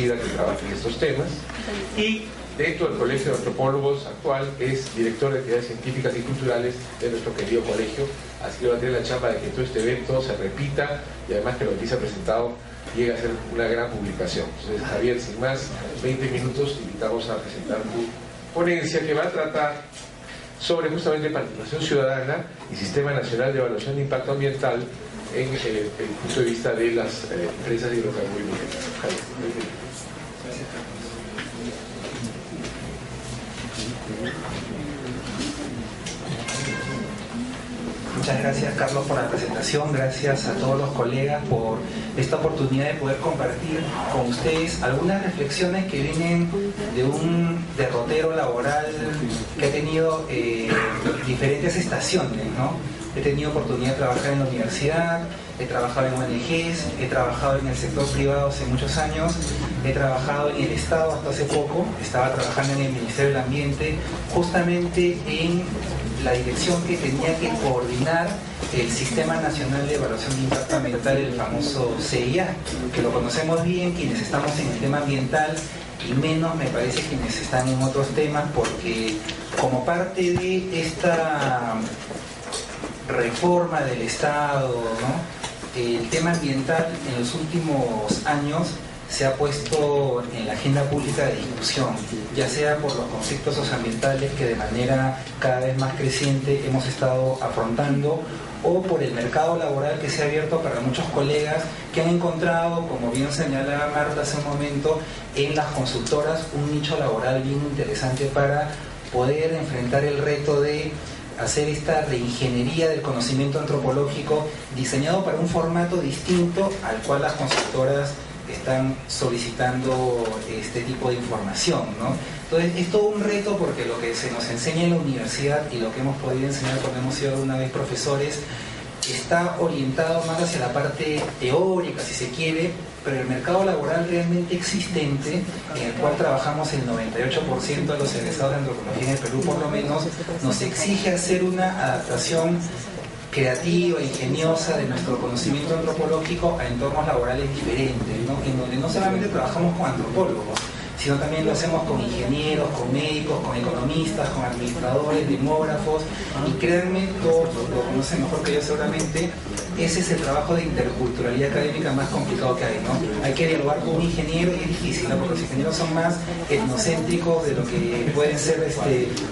reconocida que trabaja en estos temas, y dentro del Colegio de Antropólogos actual es director de actividades científicas y culturales de nuestro querido colegio, así que va a tener la chamba de que todo este evento se repita y además que lo que se ha presentado llegue a ser una gran publicación. Entonces, Javier, sin más, 20 minutos, invitamos a presentar tu ponencia que va a tratar sobre justamente participación ciudadana y Sistema Nacional de Evaluación de Impacto Ambiental en el punto de vista de las empresas de hidrocarburos. Muchas gracias, Carlos, por la presentación. Gracias a todos los colegas por esta oportunidad de poder compartir con ustedes algunas reflexiones que vienen de un derrotero laboral que ha tenido diferentes estaciones, ¿no? He tenido oportunidad de trabajar en la universidad, he trabajado en ONGs, he trabajado en el sector privado hace muchos años, he trabajado en el Estado hasta hace poco, estaba trabajando en el Ministerio del Ambiente, justamente en la dirección que tenía que coordinar el Sistema Nacional de Evaluación de Impacto Ambiental, el famoso CIA, que lo conocemos bien quienes estamos en el tema ambiental y menos me parece quienes están en otros temas, porque como parte de esta reforma del Estado, ¿no?, el tema ambiental en los últimos años se ha puesto en la agenda pública de discusión, ya sea por los conflictos socioambientales que de manera cada vez más creciente hemos estado afrontando, o por el mercado laboral que se ha abierto para muchos colegas que han encontrado, como bien señalaba Marta hace un momento, en las consultoras un nicho laboral bien interesante para poder enfrentar el reto de hacer esta reingeniería del conocimiento antropológico diseñado para un formato distinto al cual las consultoras están solicitando este tipo de información, ¿no? Entonces es todo un reto porque lo que se nos enseña en la universidad y lo que hemos podido enseñar cuando hemos sido alguna vez profesores está orientado más hacia la parte teórica, si se quiere, pero el mercado laboral realmente existente, en el cual trabajamos el 98% de los egresados de antropología en el Perú por lo menos, nos exige hacer una adaptación creativa, ingeniosa de nuestro conocimiento antropológico a entornos laborales diferentes, ¿no?, en donde no solamente trabajamos con antropólogos, sino también lo hacemos con ingenieros, con médicos, con economistas, con administradores, demógrafos, y créanme, todos lo conocen mejor que yo seguramente, ese es el trabajo de interculturalidad académica más complicado que hay, ¿no? Hay que dialogar con un ingeniero y es difícil, ¿no?, porque los ingenieros son más etnocéntricos de lo que pueden ser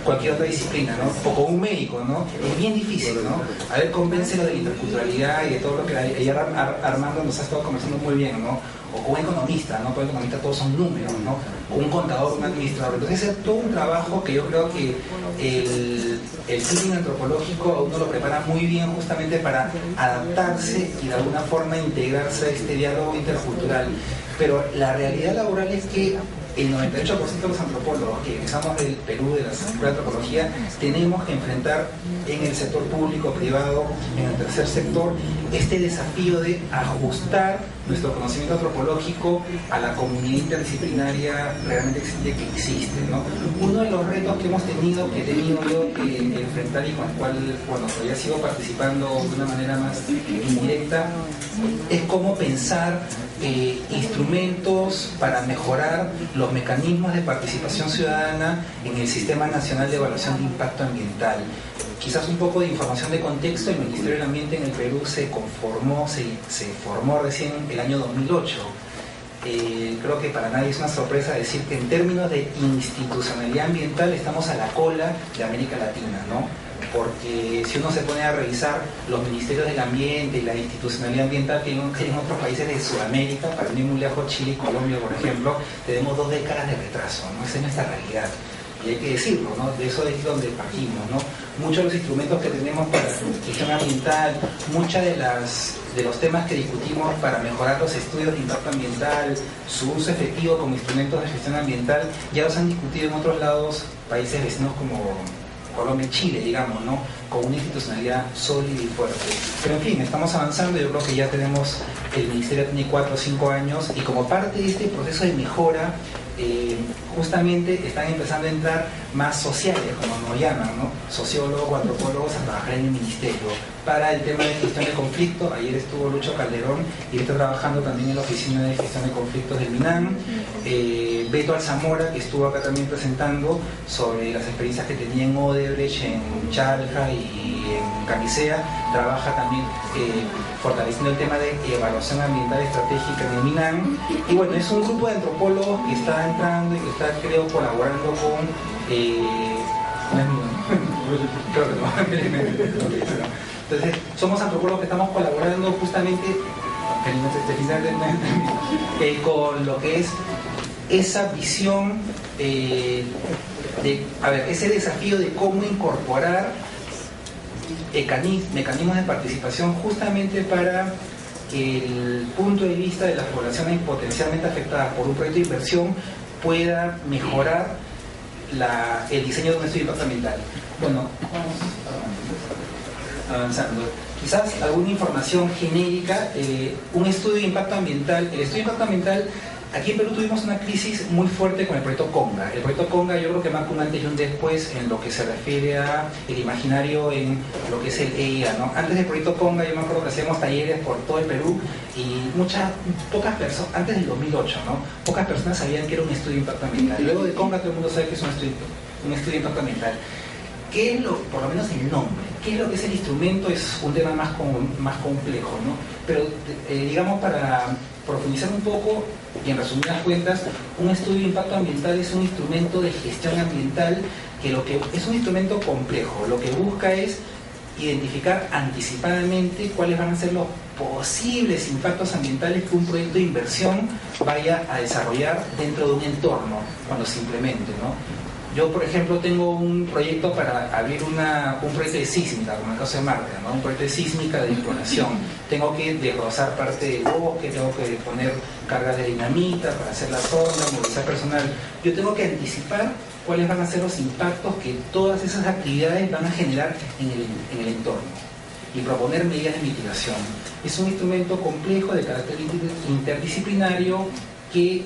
cualquier otra disciplina, ¿no?, o con un médico, ¿no? Es bien difícil, ¿no? A ver, convéncelo de la interculturalidad y de todo lo que ayer Armando nos ha estado conversando muy bien, ¿no? O con un economista, ¿no? Con un economista todos son números, ¿no? O un contador, un administrador. Entonces es todo un trabajo que yo creo que el feeling antropológico a uno lo prepara muy bien justamente para adaptarse y de alguna forma integrarse a este diálogo intercultural. Pero la realidad laboral es que el 98% de los antropólogos que egresamos del Perú, de la Escuela de Antropología, tenemos que enfrentar en el sector público, privado, en el tercer sector, este desafío de ajustar nuestro conocimiento antropológico a la comunidad interdisciplinaria realmente existente que existe, ¿no? Uno de los retos que hemos tenido, que he tenido yo que enfrentar y con el cual, bueno, todavía sigo participando de una manera más indirecta, es cómo pensar instrumentos para mejorar los mecanismos de participación ciudadana en el Sistema Nacional de Evaluación de Impacto Ambiental. Quizás un poco de información de contexto: el Ministerio del Ambiente en el Perú se formó recién el año 2008. Creo que para nadie es una sorpresa decir que en términos de institucionalidad ambiental estamos a la cola de América Latina, ¿no? Porque si uno se pone a revisar los ministerios del ambiente y la institucionalidad ambiental que hay en otros países de Sudamérica, para mí muy lejos, Chile y Colombia, por ejemplo, tenemos 2 décadas de retraso, ¿no? Esa es nuestra realidad. Y hay que decirlo, ¿no? De eso es donde partimos, ¿no? Muchos de los instrumentos que tenemos para la gestión ambiental, muchos de los temas que discutimos para mejorar los estudios de impacto ambiental, su uso efectivo como instrumentos de gestión ambiental, ya los han discutido en otros lados, países vecinos como Colombia y Chile, digamos, ¿no?, con una institucionalidad sólida y fuerte. Pero en fin, estamos avanzando. Yo creo que ya tenemos, el Ministerio tiene 4 o 5 años, y como parte de este proceso de mejora, justamente están empezando a entrar más sociales, como nos llaman, ¿no? Sociólogos o antropólogos a trabajar en el ministerio. Para el tema de gestión de conflicto, ayer estuvo Lucho Calderón y está trabajando también en la oficina de gestión de conflictos del MINAM. Beto Alzamora, que estuvo acá también presentando sobre las experiencias que tenía en Odebrecht, en Chalca y en Camisea, trabaja también fortaleciendo el tema de evaluación ambiental estratégica en el MINAM. Y bueno, es un grupo de antropólogos que está entrando y que está, creo, colaborando con... Entonces, somos antropólogos que estamos colaborando justamente con lo que es esa visión ese desafío de cómo incorporar mecanismos de participación justamente para que el punto de vista de las poblaciones potencialmente afectadas por un proyecto de inversión pueda mejorar el diseño de un estudio de impacto ambiental. Bueno, vamos avanzando. Quizás alguna información genérica, un estudio de impacto ambiental. El estudio de impacto ambiental, aquí en Perú tuvimos una crisis muy fuerte con el proyecto Conga. El proyecto Conga yo creo que marca un antes y un después en lo que se refiere a el imaginario en lo que es el EIA, ¿no? Antes del proyecto Conga yo me acuerdo que hacíamos talleres por todo el Perú y pocas personas, antes del 2008, ¿no? Pocas personas sabían que era un estudio de impacto ambiental. Luego de Conga todo el mundo sabe que es un estudio de impacto ambiental. ¿Qué es por lo menos el nombre? ¿Qué es lo que es el instrumento? Es un tema más complejo, ¿no? Pero digamos, para profundizar un poco y en resumidas cuentas, un estudio de impacto ambiental es un instrumento de gestión ambiental que es un instrumento complejo. Lo que busca es identificar anticipadamente cuáles van a ser los posibles impactos ambientales que un proyecto de inversión vaya a desarrollar dentro de un entorno cuando se implemente, ¿no? Yo, por ejemplo, tengo un proyecto para abrir un proyecto de sísmica, como el caso de Marte, ¿no? Un proyecto de sísmica de exploración. Tengo que desglosar parte del bosque, tengo que poner cargas de dinamita para hacer la sonda, movilizar personal. Yo tengo que anticipar cuáles van a ser los impactos que todas esas actividades van a generar en el entorno y proponer medidas de mitigación. Es un instrumento complejo de carácter interdisciplinario que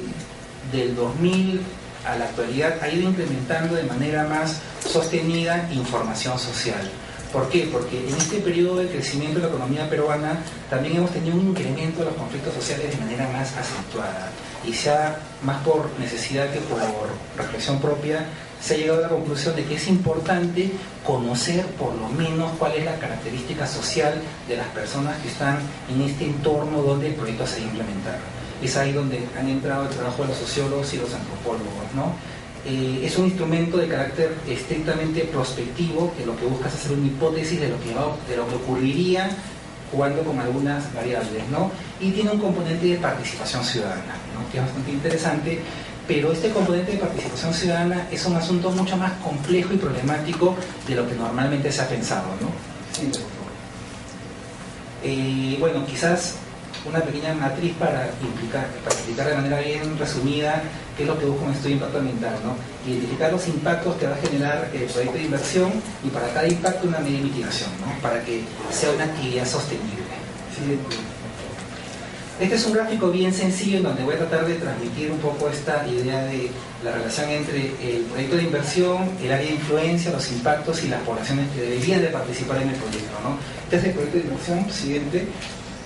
del 2000 a la actualidad ha ido implementando de manera más sostenida información social. ¿Por qué? Porque en este periodo de crecimiento de la economía peruana también hemos tenido un incremento de los conflictos sociales de manera más acentuada y más por necesidad que por reflexión propia, se ha llegado a la conclusión de que es importante conocer por lo menos cuál es la característica social de las personas que están en este entorno donde el proyecto se va a implementar. Es ahí donde han entrado el trabajo de los sociólogos y los antropólogos, ¿no? Es un instrumento de carácter estrictamente prospectivo, que lo que busca es hacer una hipótesis de lo que ocurriría jugando con algunas variables, ¿no? Y tiene un componente de participación ciudadana, ¿no? Que es bastante interesante, pero este componente de participación ciudadana es un asunto mucho más complejo y problemático de lo que normalmente se ha pensado, ¿no? Sí, por favor. Bueno, quizás una pequeña matriz para explicar de manera bien resumida qué es lo que busca un estudio de impacto ambiental, ¿no? Identificar los impactos que va a generar el proyecto de inversión y para cada impacto una medida de mitigación, ¿no? Para que sea una actividad sostenible. ¿Sí? Este es un gráfico bien sencillo en donde voy a tratar de transmitir un poco esta idea de la relación entre el proyecto de inversión, el área de influencia, los impactos y las poblaciones que deberían de participar en el proyecto, ¿no? Este es el proyecto de inversión, siguiente.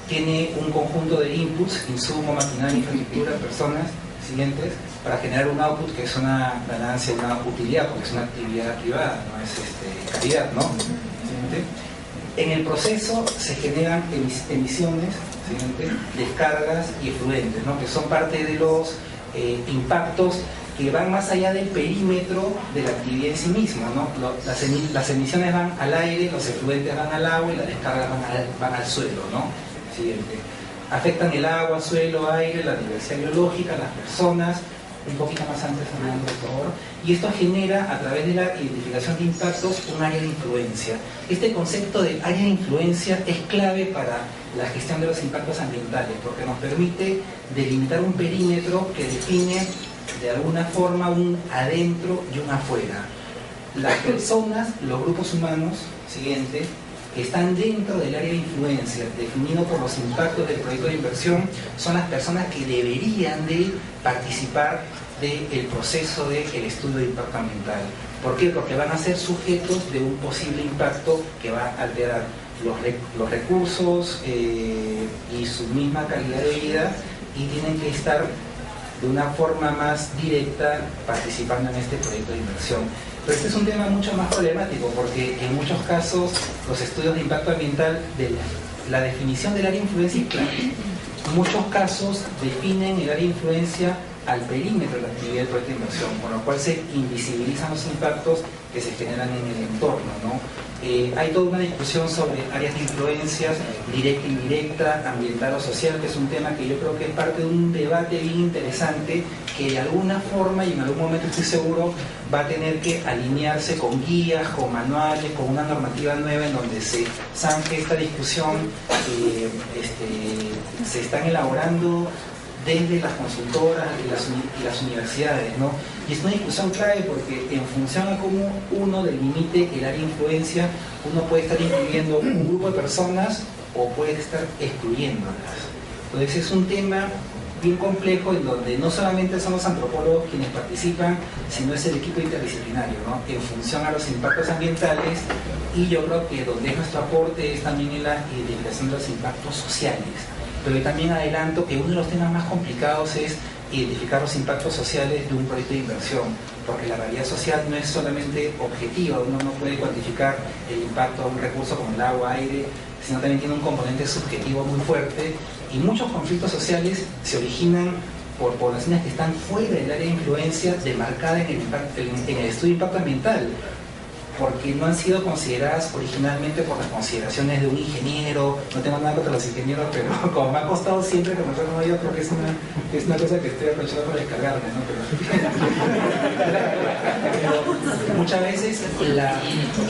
Tiene un conjunto de inputs, insumo, maquinaria, infraestructura, personas, siguientes, para generar un output que es una ganancia, una utilidad, porque es una actividad privada, no es calidad, ¿no? Siguiente. En el proceso se generan emisiones, siguiente, descargas y efluentes, ¿no? Que son parte de los impactos que van más allá del perímetro de la actividad en sí misma, ¿no? Las emisiones van al aire, los efluentes van al agua y las descargas van al suelo, ¿no? Siguiente. Afectan el agua, suelo, aire, la diversidad biológica, las personas, un poquito más antes, Fernando, por favor. Y esto genera, a través de la identificación de impactos, un área de influencia. Este concepto de área de influencia es clave para la gestión de los impactos ambientales, porque nos permite delimitar un perímetro que define de alguna forma un adentro y un afuera. Las personas, los grupos humanos, siguiente, que están dentro del área de influencia, definido por los impactos del proyecto de inversión, son las personas que deberían de participar del proceso del estudio de impacto ambiental. ¿Por qué? Porque van a ser sujetos de un posible impacto que va a alterar los recursos y su misma calidad de vida, y tienen que estar de una forma más directa participando en este proyecto de inversión. Pero este es un tema mucho más problemático, porque en muchos casos los estudios de impacto ambiental, la definición del área de influencia es clara. En muchos casos definen el área de influencia al perímetro de la actividad del proyecto de inversión, con lo cual se invisibilizan los impactos que se generan en el entorno, ¿no? Hay toda una discusión sobre áreas de influencia, directa e indirecta, ambiental o social, que es un tema que yo creo que es parte de un debate bien interesante, que de alguna forma y en algún momento estoy seguro va a tener que alinearse con guías, con manuales, con una normativa nueva en donde se zanje esta discusión. Se están elaborando desde las consultoras y las universidades, ¿no? Y es una discusión clave porque en función a cómo uno delimite el área de influencia, uno puede estar incluyendo un grupo de personas o puede estar excluyéndolas. Entonces es un tema bien complejo en donde no solamente son los antropólogos quienes participan, sino es el equipo interdisciplinario, ¿no? En función a los impactos ambientales, y yo creo que donde es nuestro aporte es también en la identificación de los impactos sociales. Pero también adelanto que uno de los temas más complicados es identificar los impactos sociales de un proyecto de inversión, porque la realidad social no es solamente objetiva, uno no puede cuantificar el impacto de un recurso como el agua, aire, sino también tiene un componente subjetivo muy fuerte, y muchos conflictos sociales se originan por poblaciones que están fuera del área de influencia demarcada en el estudio de impacto ambiental, porque no han sido consideradas originalmente por las consideraciones de un ingeniero. No tengo nada contra los ingenieros, pero como me ha costado siempre conocerlo, yo creo que es una cosa que estoy aprovechando para descargarme, ¿no? Pero muchas veces,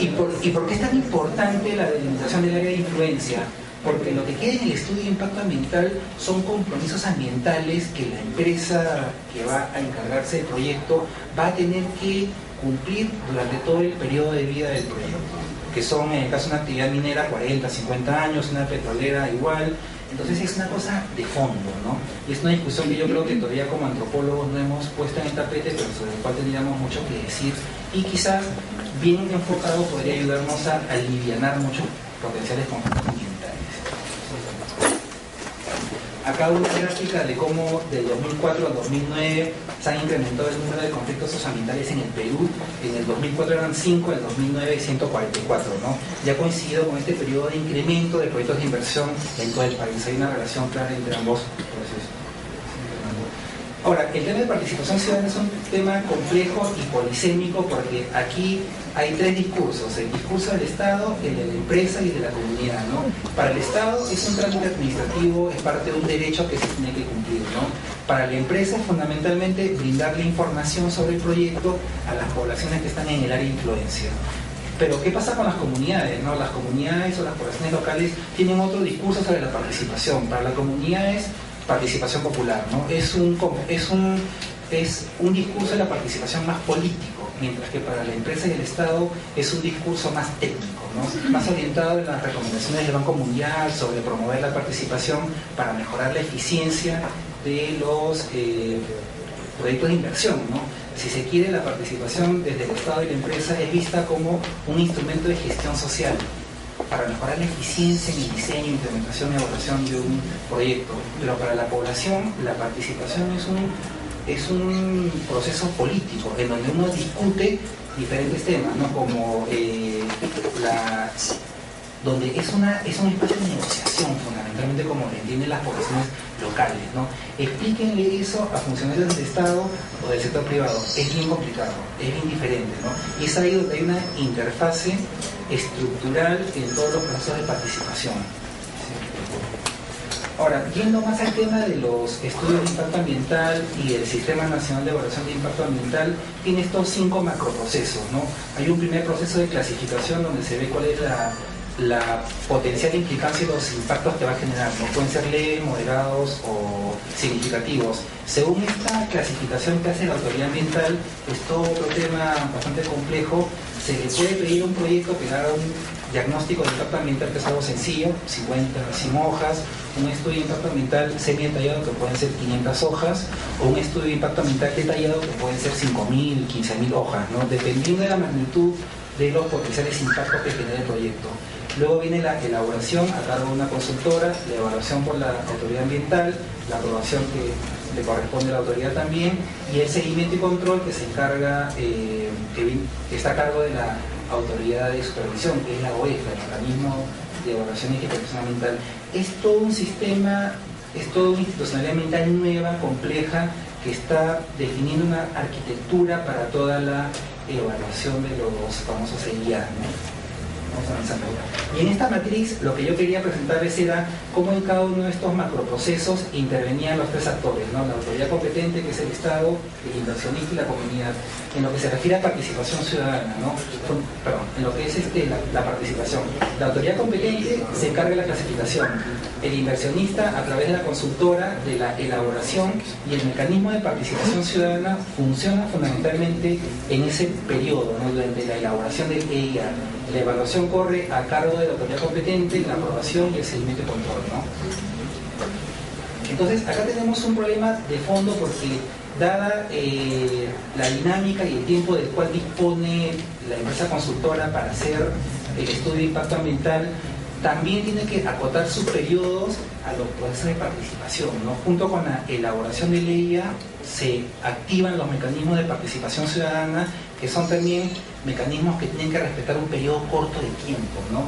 ¿y por qué es tan importante la delimitación del área de influencia? Porque lo que queda en el estudio de impacto ambiental son compromisos ambientales que la empresa que va a encargarse del proyecto va a tener que cumplir durante todo el periodo de vida del proyecto, que son, en el caso de una actividad minera, 40, 50 años, una petrolera igual. Entonces es una cosa de fondo, ¿no? Y es una discusión que yo creo que todavía como antropólogos no hemos puesto en el tapete, pero sobre el cual tendríamos mucho que decir, y quizás bien enfocado podría ayudarnos a alivianar muchos potenciales conflictos ambientales. Acá una gráfica de cómo del 2004 al 2009 se han incrementado el número de conflictos socioambientales en el Perú. En el 2004 eran 5, en el 2009 144, ¿no? Ya coincidido con este periodo de incremento de proyectos de inversión en todo el país. Hay una relación clara entre ambos procesos. Ahora, el tema de participación ciudadana es un tema complejo y polisémico, porque aquí hay tres discursos: el discurso del Estado, el de la empresa y el de la comunidad, ¿no? Para el Estado es un trámite administrativo, es parte de un derecho que se tiene que cumplir, ¿no? Para la empresa es fundamentalmente brindarle información sobre el proyecto a las poblaciones que están en el área de influencia. Pero ¿qué pasa con las comunidades, no? Las comunidades o las poblaciones locales tienen otro discurso sobre la participación. Para la comunidad es participación popular, ¿no? Es un discurso de la participación más político, mientras que para la empresa y el Estado es un discurso más técnico, ¿no? Más orientado en las recomendaciones del Banco Mundial sobre promover la participación para mejorar la eficiencia de los proyectos de inversión, ¿no? Si se quiere, la participación desde el Estado y la empresa es vista como un instrumento de gestión social para mejorar la eficiencia en el diseño, implementación y evaluación de un proyecto. Pero para la población, la participación es un proceso político en donde uno discute diferentes temas, ¿no? Como donde es un espacio de negociación, fundamentalmente, como lo entienden las poblaciones locales, ¿no? Explíquenle eso a funcionarios del Estado o del sector privado. Es bien complicado, es bien diferente, ¿no? Y es ahí donde hay una interfase estructural en todos los procesos de participación. Ahora, yendo más al tema de los estudios de impacto ambiental y el Sistema Nacional de Evaluación de Impacto Ambiental, tiene estos 5 macroprocesos, ¿no? Hay un primer proceso de clasificación donde se ve cuál es la potencial implicancia de los impactos que va a generar, ¿no? Pueden ser leves, moderados o significativos. Según esta clasificación que hace la autoridad ambiental, es todo otro tema bastante complejo. Se le puede pedir a un proyecto que haga diagnóstico de impacto ambiental, que es algo sencillo, 50, 100 hojas, un estudio de impacto ambiental semi-detallado, que pueden ser 500 hojas, o un estudio de impacto ambiental detallado, que pueden ser 5.000, 15.000 hojas, ¿no? Dependiendo de la magnitud de los potenciales impactos que genera el proyecto. Luego viene la elaboración a cargo de una consultora, la evaluación por la autoridad ambiental, la aprobación que le corresponde a la autoridad también, y el seguimiento y control que se encarga, que está a cargo de la autoridad de supervisión, que es la OEF, el organismo de evaluación y gestión ambiental. Es todo un sistema, es toda una institucionalidad ambiental nueva, compleja, que está definiendo una arquitectura para toda la evaluación de los famosos EIA, ¿no? Vamos avanzando. Y en esta matriz lo que yo quería presentarles era cómo en cada uno de estos macroprocesos intervenían los tres actores, ¿no? La autoridad competente, que es el Estado, el inversionista y la comunidad. En lo que se refiere a participación ciudadana, ¿no? Perdón, en lo que es la participación. La autoridad competente se encarga de la clasificación, el inversionista a través de la consultora de la elaboración, y el mecanismo de participación ciudadana funciona fundamentalmente en ese periodo, ¿no? Durante la elaboración del EIA. La evaluación corre a cargo de la autoridad competente, la aprobación y el seguimiento y control, ¿no? Entonces, acá tenemos un problema de fondo porque, dada la dinámica y el tiempo del cual dispone la empresa consultora para hacer el estudio de impacto ambiental, también tiene que acotar sus periodos a los procesos de participación, ¿no? Junto con la elaboración de EIA se activan los mecanismos de participación ciudadana, que son también mecanismos que tienen que respetar un periodo corto de tiempo, ¿no?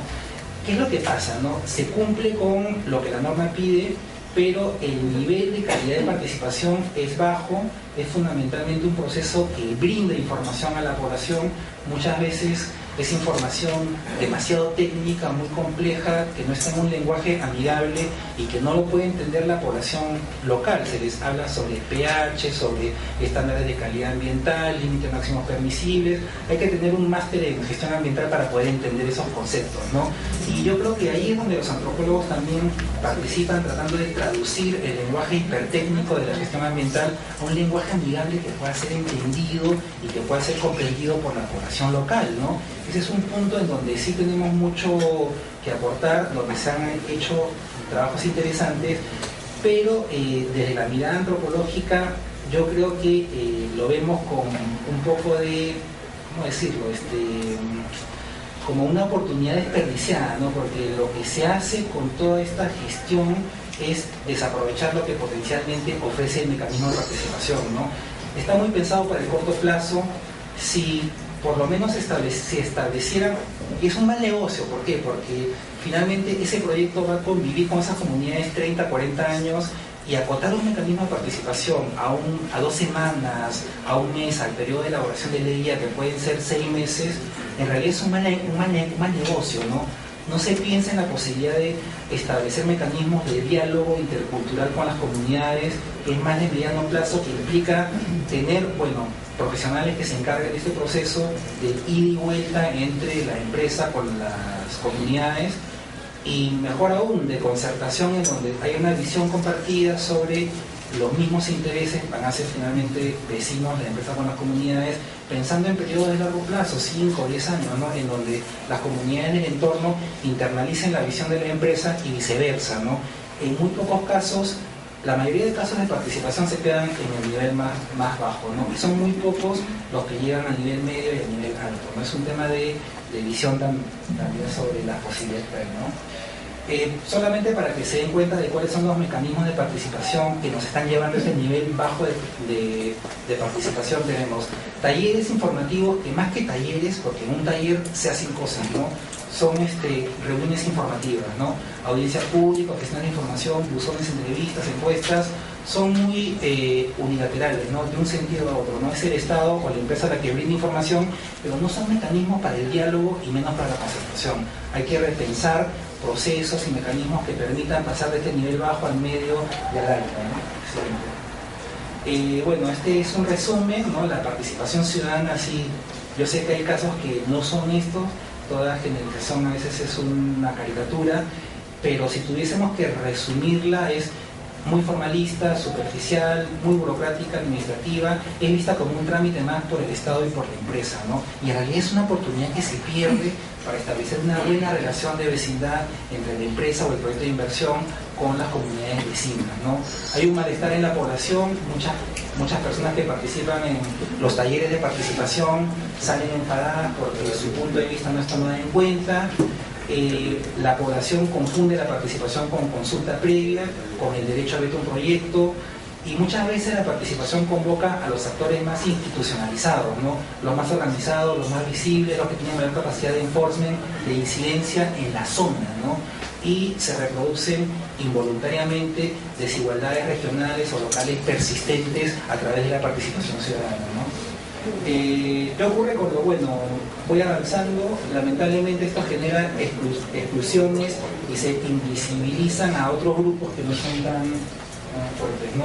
¿Qué es lo que pasa, no? Se cumple con lo que la norma pide, pero el nivel de calidad de participación es bajo, es fundamentalmente un proceso que brinda información a la población, muchas veces es información demasiado técnica, muy compleja, que no está en un lenguaje amigable y que no lo puede entender la población local. Se les habla sobre pH, sobre estándares de calidad ambiental, límites máximos permisibles. Hay que tener un máster en gestión ambiental para poder entender esos conceptos, ¿no? Y yo creo que ahí es donde los antropólogos también participan, tratando de traducir el lenguaje hipertécnico de la gestión ambiental a un lenguaje amigable que pueda ser entendido y que pueda ser comprendido por la población local, ¿no? Ese es un punto en donde sí tenemos mucho que aportar, donde se han hecho trabajos interesantes, pero desde la mirada antropológica yo creo que lo vemos con un poco de, ¿cómo decirlo?, como una oportunidad desperdiciada, ¿no? Porque lo que se hace con toda esta gestión es desaprovechar lo que potencialmente ofrece el mecanismo de participación, ¿no? Está muy pensado para el corto plazo. Si por lo menos se estableciera, y es un mal negocio, ¿por qué? Porque finalmente ese proyecto va a convivir con esas comunidades 30, 40 años, y acotar un mecanismo de participación a 2 semanas, a un mes, al periodo de elaboración de ley, que pueden ser 6 meses, en realidad es un mal negocio, ¿no? No se piensa en la posibilidad de establecer mecanismos de diálogo intercultural con las comunidades, que es más de mediano plazo, que implica tener, bueno, profesionales que se encarguen de este proceso de ida y vuelta entre la empresa con las comunidades, y mejor aún, de concertación, en donde hay una visión compartida sobre los mismos intereses. Van a ser finalmente vecinos la empresa con las comunidades, pensando en periodos de largo plazo, 5 o 10 años, ¿no? En donde las comunidades del entorno internalicen la visión de la empresa y viceversa, ¿no? En muy pocos casos, la mayoría de casos de participación se quedan en el nivel más bajo, ¿no? Y son muy pocos los que llegan al nivel medio y al nivel alto, ¿no? Es un tema de visión también sobre las posibilidades, ¿no? Solamente para que se den cuenta de cuáles son los mecanismos de participación que nos están llevando a ese nivel bajo de participación, tenemos talleres informativos, que más que talleres, porque en un taller se hacen cosas, ¿no? Son reuniones informativas, ¿no? Audiencia pública, gestión de información, buzones, entrevistas, encuestas, son muy unilaterales, ¿no? De un sentido a otro, ¿no? Es el Estado o la empresa la que brinda información, pero no son mecanismos para el diálogo y menos para la concertación. Hay que repensar procesos y mecanismos que permitan pasar de este nivel bajo al medio y al alto, ¿no? Bueno, este es un resumen, ¿no? La participación ciudadana, sí, yo sé que hay casos que no son estos, toda generalización a veces es una caricatura, pero si tuviésemos que resumirla es muy formalista, superficial, muy burocrática, administrativa, es vista como un trámite más por el Estado y por la empresa, ¿no? Y en realidad es una oportunidad que se pierde para establecer una buena relación de vecindad entre la empresa o el proyecto de inversión con las comunidades vecinas, ¿no? Hay un malestar en la población, muchas personas que participan en los talleres de participación salen enfadadas porque su punto de vista no está tomado en cuenta. La población confunde la participación con consulta previa, con el derecho a veto a un proyecto, y muchas veces la participación convoca a los actores más institucionalizados, ¿no? Los más organizados, los más visibles, los que tienen mayor capacidad de enforcement, de incidencia en la zona, ¿no? Y se reproducen involuntariamente desigualdades regionales o locales persistentes a través de la participación ciudadana, ¿no? ¿Qué ocurre con lo bueno? Voy avanzando, lamentablemente esto genera exclusiones y se invisibilizan a otros grupos que no son tan fuertes, ¿no?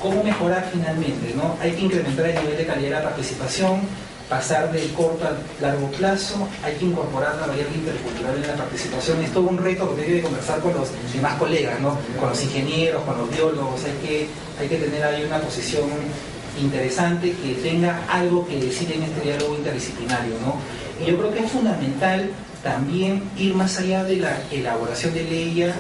¿Cómo mejorar finalmente, ¿no? Hay que incrementar el nivel de calidad de la participación, pasar del corto al largo plazo, hay que incorporar la variable intercultural en la participación. Es todo un reto porque hay que conversar con los demás colegas, ¿no? Con los ingenieros, con los biólogos, hay que tener ahí una posición interesante que tenga algo que decir en este diálogo interdisciplinario, ¿no? Y yo creo que es fundamental también ir más allá de la elaboración de leyes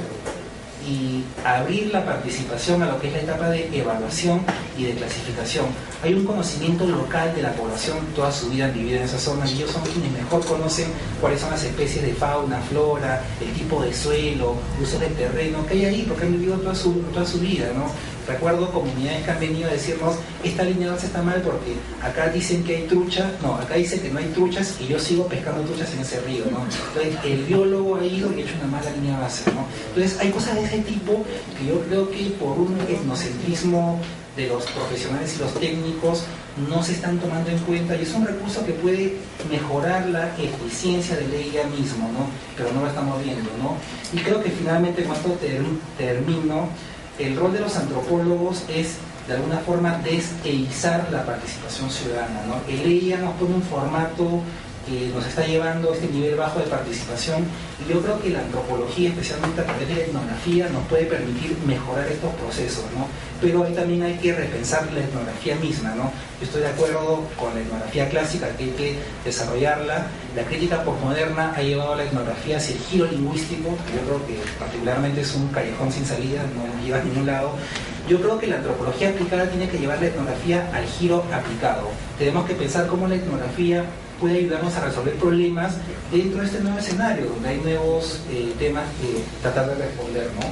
y abrir la participación a lo que es la etapa de evaluación y de clasificación. Hay un conocimiento local de la población, toda su vida han vivido en esa zona, y ellos son quienes mejor conocen cuáles son las especies de fauna, flora, el tipo de suelo, uso del terreno que hay ahí, porque han vivido toda su vida, ¿no? Recuerdo comunidades que han venido a decirnos, esta línea base está mal porque acá dicen que hay trucha, no, acá dicen que no hay truchas y yo sigo pescando truchas en ese río, ¿no? Entonces el biólogo ha ido y ha hecho una mala línea base, ¿no? Entonces hay cosas de ese tipo que yo creo que por un etnocentrismo de los profesionales y los técnicos no se están tomando en cuenta, y es un recurso que puede mejorar la eficiencia de la ella mismo, ¿no? Pero no lo estamos viendo, ¿no? Y creo que finalmente, con esto termino, el rol de los antropólogos es de alguna forma deseizar la participación ciudadana, ¿no? El EIA nos pone un formato que nos está llevando a este nivel bajo de participación, y yo creo que la antropología, especialmente a través de la etnografía, nos puede permitir mejorar estos procesos, ¿no? Pero ahí también hay que repensar la etnografía misma, ¿no? Yo estoy de acuerdo con la etnografía clásica, que hay que desarrollarla. La crítica posmoderna ha llevado a la etnografía hacia el giro lingüístico, que yo creo que particularmente es un callejón sin salida, no nos lleva a ningún lado. Yo creo que la antropología aplicada tiene que llevar la etnografía al giro aplicado. Tenemos que pensar cómo la etnografía puede ayudarnos a resolver problemas dentro de este nuevo escenario, donde hay nuevos temas que tratar de responder, ¿no?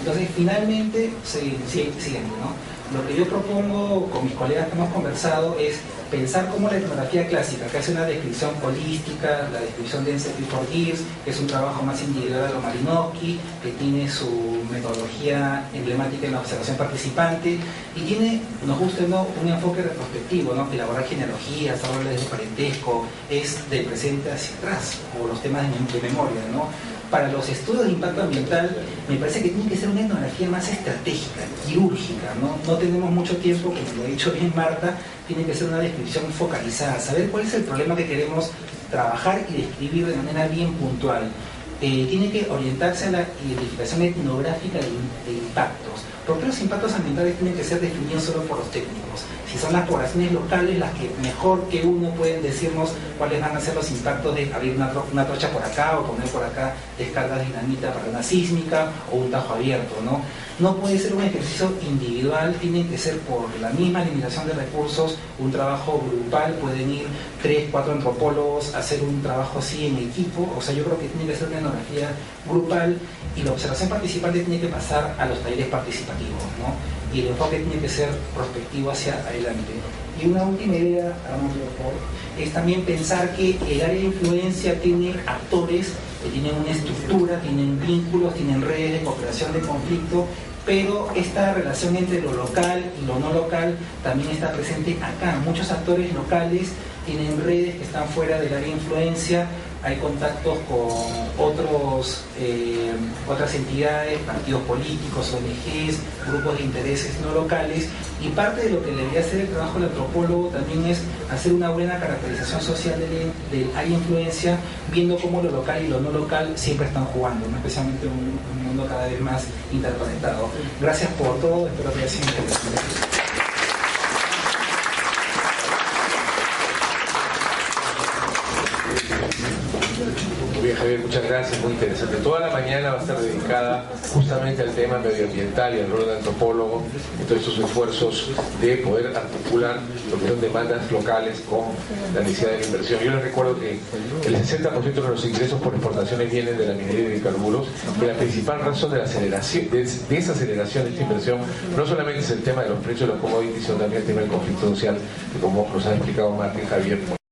Entonces, finalmente, siguiente, ¿no? Lo que yo propongo con mis colegas que hemos conversado es pensar cómo la etnografía clásica, que hace una descripción holística, la descripción de Ensepi Forgives, que es un trabajo más individual de lo Malinowski, que tiene su metodología emblemática en la observación participante, y tiene, nos gusta o no, un enfoque retrospectivo, ¿no? Elaborar genealogías, árboles de parentesco, es del presente hacia atrás, o los temas de memoria, ¿no? Para los estudios de impacto ambiental, me parece que tiene que ser una etnografía más estratégica, quirúrgica, ¿no? No tenemos mucho tiempo, como lo ha dicho bien Marta, tiene que ser una descripción focalizada, saber cuál es el problema que queremos trabajar y describir de manera bien puntual. Tiene que orientarse a la identificación etnográfica de impactos. ¿Por qué los impactos ambientales tienen que ser definidos solo por los técnicos? Si son las poblaciones locales las que mejor que uno pueden decirnos cuáles van a ser los impactos de abrir una trocha por acá o poner por acá descargas de dinamita para una sísmica o un tajo abierto, ¿no? No puede ser un ejercicio individual, tiene que ser por la misma limitación de recursos, un trabajo grupal, pueden ir 3, 4 antropólogos a hacer un trabajo así en equipo, o sea, yo creo que tiene que ser una etnografía grupal, y la observación participante tiene que pasar a los talleres participativos, ¿no? Y el enfoque tiene que ser prospectivo hacia adelante. Y una última idea, es también pensar que el área de influencia tiene actores que tienen una estructura, tienen vínculos, tienen redes de cooperación, de conflicto, pero esta relación entre lo local y lo no local también está presente acá. Muchos actores locales tienen redes que están fuera del área de influencia, hay contactos con otros otras entidades, partidos políticos, ONGs, grupos de intereses no locales, y parte de lo que debería hacer el trabajo del antropólogo también es hacer una buena caracterización social del área influencia, viendo cómo lo local y lo no local siempre están jugando, ¿no? Especialmente en un mundo cada vez más interconectado. Gracias por todo, espero que haya sido interesante. Bien, Javier, muchas gracias, muy interesante. Toda la mañana va a estar dedicada justamente al tema medioambiental y al rol del antropólogo, en todos estos esfuerzos de poder articular lo que son demandas locales con la necesidad de la inversión. Yo les recuerdo que el 60% de los ingresos por exportaciones vienen de la minería de hidrocarburos, y la principal razón de la aceleración, de esa aceleración de esta inversión no solamente es el tema de los precios de los commodities, sino también el tema del conflicto social, que como nos ha explicado Martín Javier.